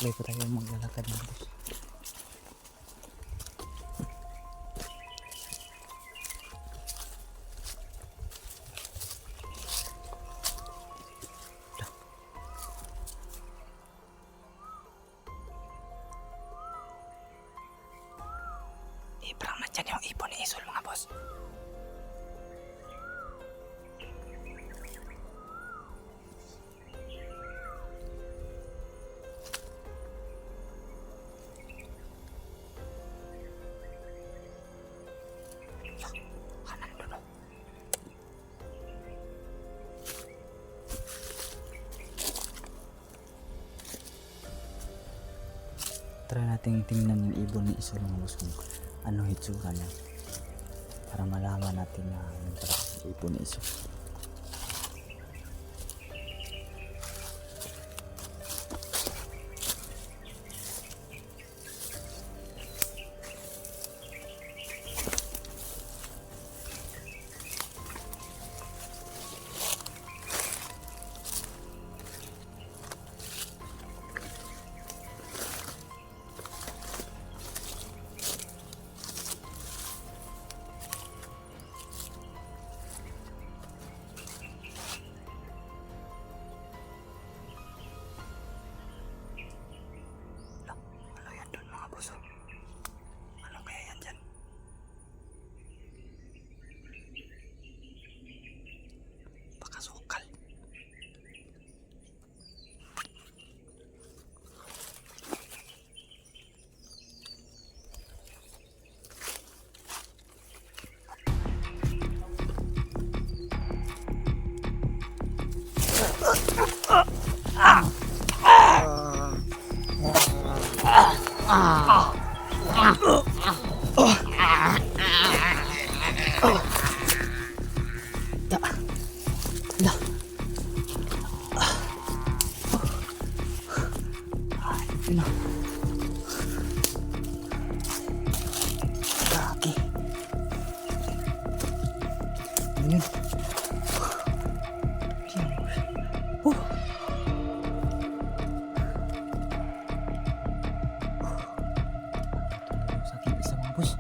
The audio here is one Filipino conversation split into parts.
Tuloy pa tayo maglalakad ng bus. Ibrang na dyan yung ibon ni Isul mga boss. Try natin tingnan yung ibon ni Isul mga boss kung ano hitsura niya para malaman natin na ano pala yung ibon ni Isul. Ano kaya yan dyan? Baka sukal. Lagi. Ayun. Sakit isa mga boss.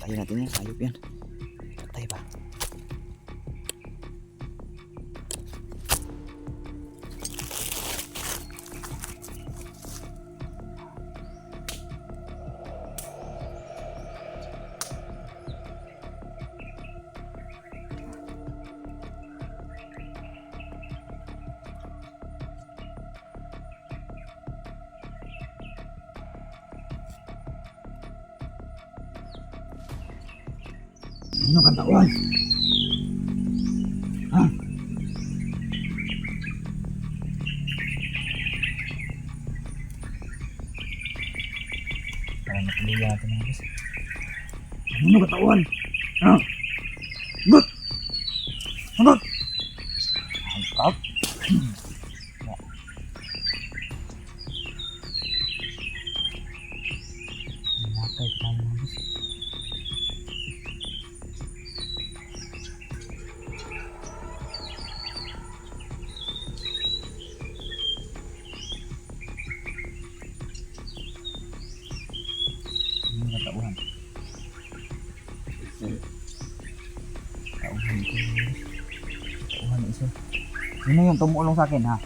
Tayo natin yan, sayop yan. Tayo ba? Ano kang tauhan? Ha? Para matuloy natin mga boss. Ano kang tauhan? Ha? Gut! Gut! Angkap! Nakay tayo mga boss. Tauhan isa. Sino yung tumulong sa akin ha?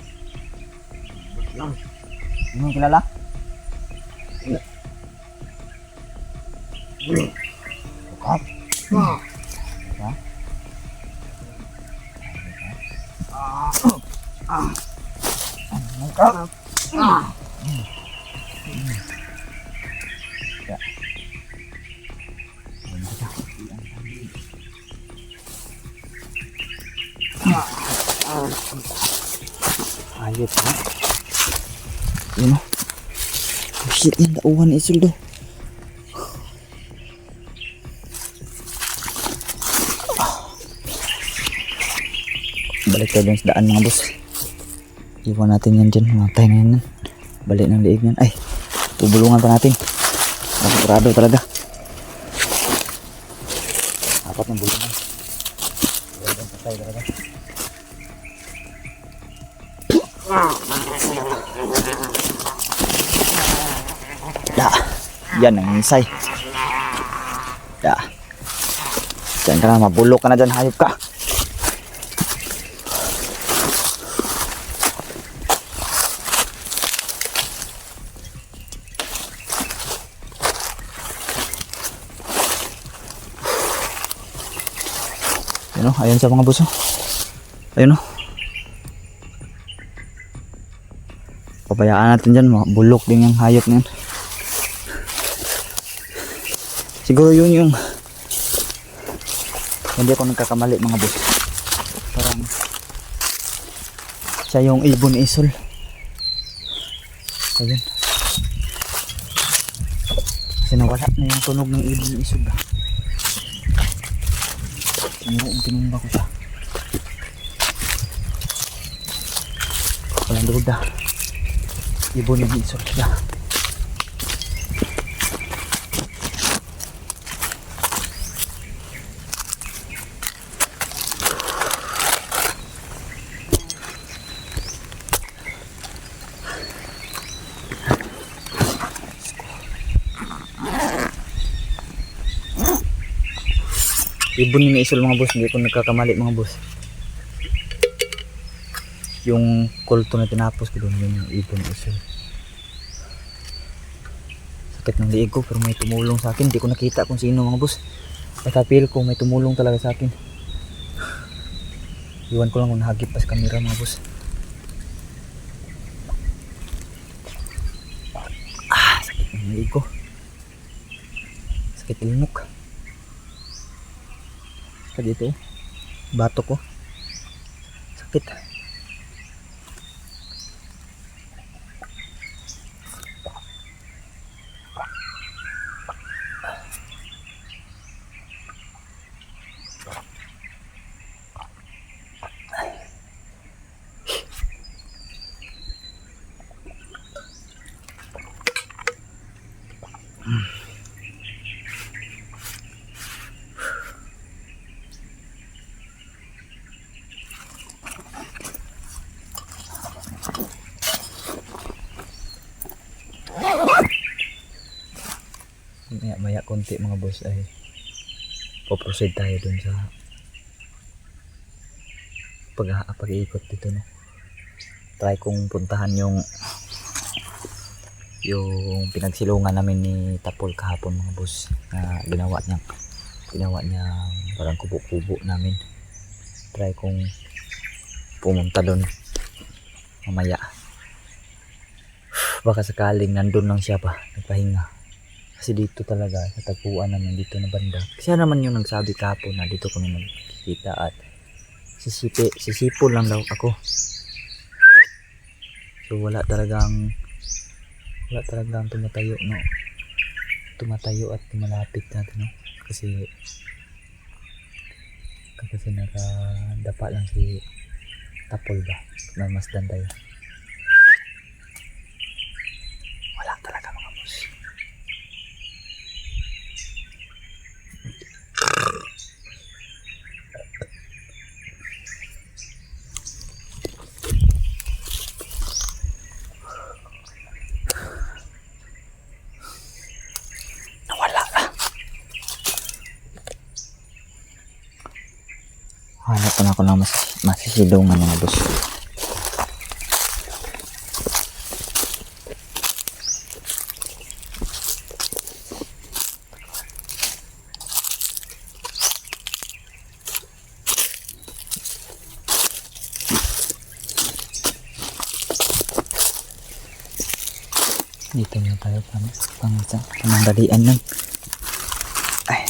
Sino yung kilala? Bukat? Ha? Bukat? Ayos ha. Yun o. Oh shit, yan dauhan ni Isul daw. Balik tayo dun sa daan mga boss. Iwan natin yan dyan. Matay na yan. Balik ng liig yan. Ay, tubulungan pa natin. Nakurado talaga. Apat ng bulungan. Patay talaga. Da. Yan ang insay. Da. Diyan ka na, mabulok ka na dyan, hayop ka. Ayun o, ayun sa mga buso. Ayun o. Pabayaan natin dyan, bulok din yung hayop na yan. Siguro yun yung hindi ako nagkakamali mga boss. Parang siya yung ibon isol. Ayun. Kasi nawala na yung tunog ng ibon isol ba. Tinumba ko siya. Walang duda. Ibon yung isol siya. Ibon yung isol mga boss, hindi ko nagkakamali mga boss. Yung kulto na tinapos ko doon, yung ibon isol. Sakit ng liig ko, pero may tumulong sa akin. Hindi ko nakita kung sino mga boss. Natapil ko, may tumulong talaga sa akin. Iwan ko lang kung nahagip pa sa camera mga boss. Sakit ng liig ko. Sakit ilmok. Dito bato ko sakit. Maya konti mga boss ay po-proceed tayo dun sa pag-iikot dito no. Try kong puntahan yung pinagsilungan namin ni Tapol kahapon mga boss na ginawa niya parang kubo-kubo namin. Try kong pumunta dun mamaya. Baka sakaling nandun lang siya pa nagpahinga. Kasi dito talaga sa tagpuan namin dito na banda. Siya naman yung nagsabi kahapon na dito kami magkikita at sisipo lang daw ako. So wala talagang tumatayo no. Tumatayo at tumalapit natin no. Kasi nakadapa lang si Tapol ba. Namasdan tayo. Wala talaga mga boss. Hanap na ako ng masisilungan mga boss. Dito na tayo pangdalian lang. Ay.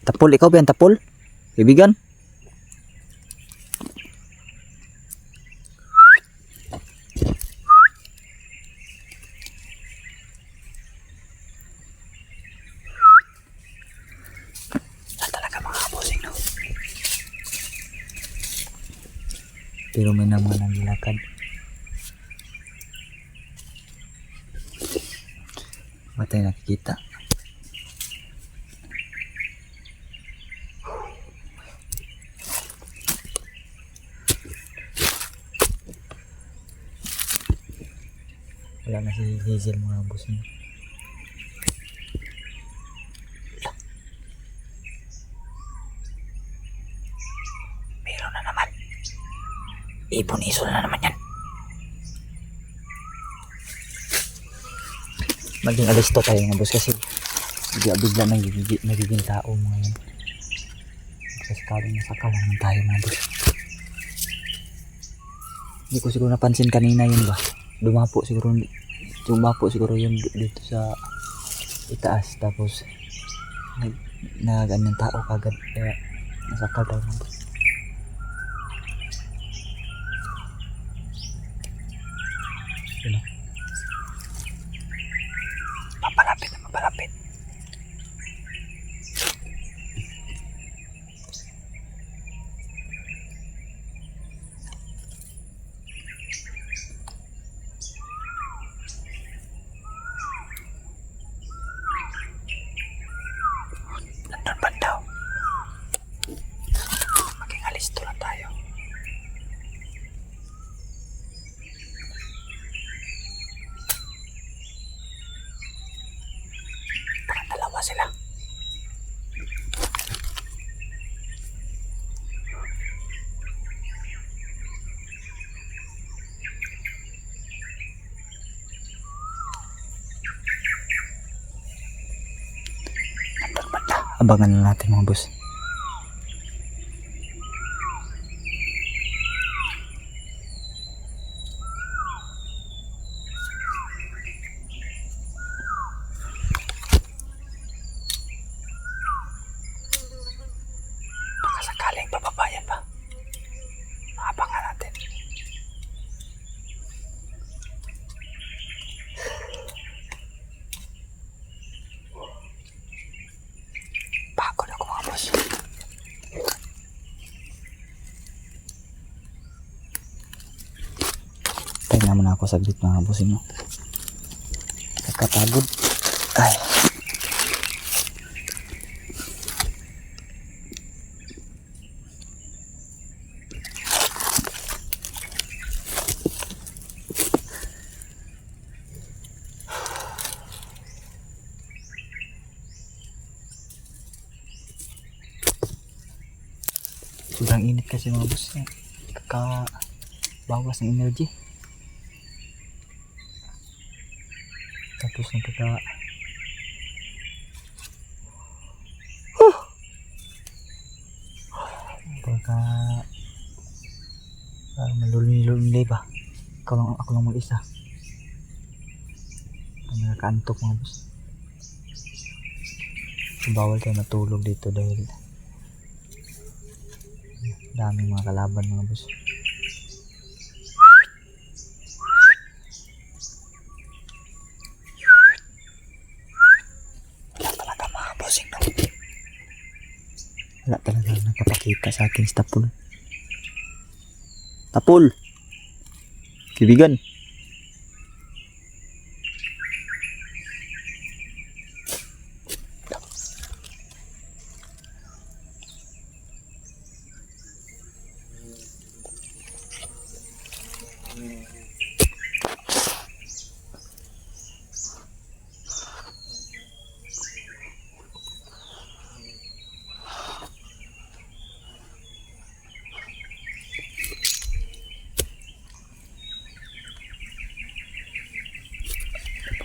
Tapol, ikaw ba yan Tapol? Kaibigan? pero may naman ang nilakad. Ba tayo nakikita? Wala na si Hazel mga boss niya. Meron na naman. Ipon-iso na naman yan. Maging alisto tayo mga boss kasi bigla nagiging tao mga yan. Kasi kaling nasakal naman tayo mga boss. Hindi ko siguro napansin kanina yun ba. Dumapo siguro yun dito sa itaas, tapos nag tao kagad kaya nasakal tayo mga boss. Yun o. Mapalapit. Nandun ba daw? Maging alisto lang tayo. Parang dalawa sila. Nandun ba daw? Abangan na natin mga boss. Baka sakaling bababayan pa. Abangan natin. Pagod ako mga boss. Tayo naman ako saglit mga boss mo. Nakapagod. Ay. Sobrang init kasi mga boss eh. Kakabawas ng energy. Tapos pagka malulunilunilay ba? Ako lang mag-isa. Nakakaantok mga boss. Bawal tayo matulog dito dahil daming mga kalaban mga boss. Wala talaga mga bossing no? Wala talaga nakapakita sa akin si Tapul. Tapul! Kaibigan!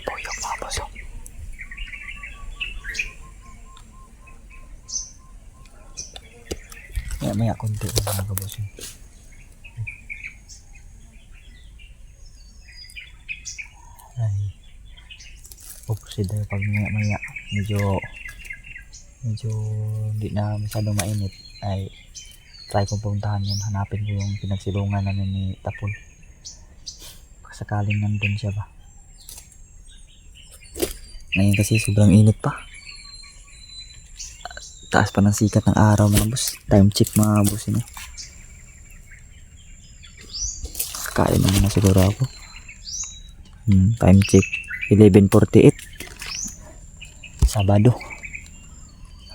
Puyok mga boss. Maya konti mga boss. Ay, pupusid tayo pag maya medyo hindi na masyadong mainit ay try kong puntahan yun, hanapin ko yung pinagsilungan namin ni Tapul sakaling nandun siya ba. Ngayon kasi sobrang init pa, taas pa ng sikat ng araw mga boss. Time check mga boss yun. Kakain na muna siguro ako. Time check 11:48 Sabado.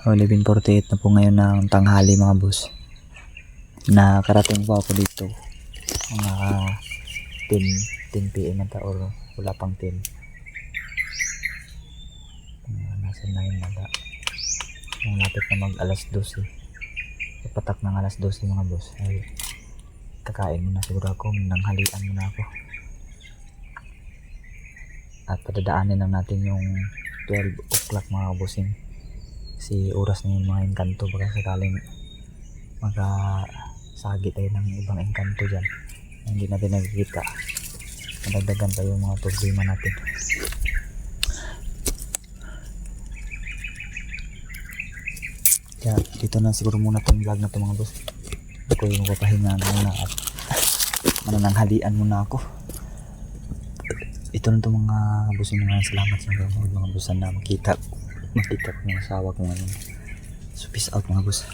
11:48 na po ngayon ng tanghali mga boss. Nakarating po ako dito mga 10 PM ata or wala pang 10. Nasa 9 na ba? Nung lapit na mag alas 12. Patak ng alas 12 mga boss. Ay, kakain muna siguro ako. Nanghalian muna ako. At padadaanin lang natin yung 12 o'clock mga bossing. Kasi oras na yung mga engkanto. Baka sakaling magkasagi tayo ng ibang engkanto dyan. Hindi natin nakikita. Madagdagan pa yung mga problema natin. Kaya dito na siguro muna itong vlog na ito mga boss. Ako yung magpapahinga muna at manananghalian muna ako. Ito na ito mga boss, yung mga salamat sa mga boss na makita ko yung asawa ko ngayon. So peace out mga boss.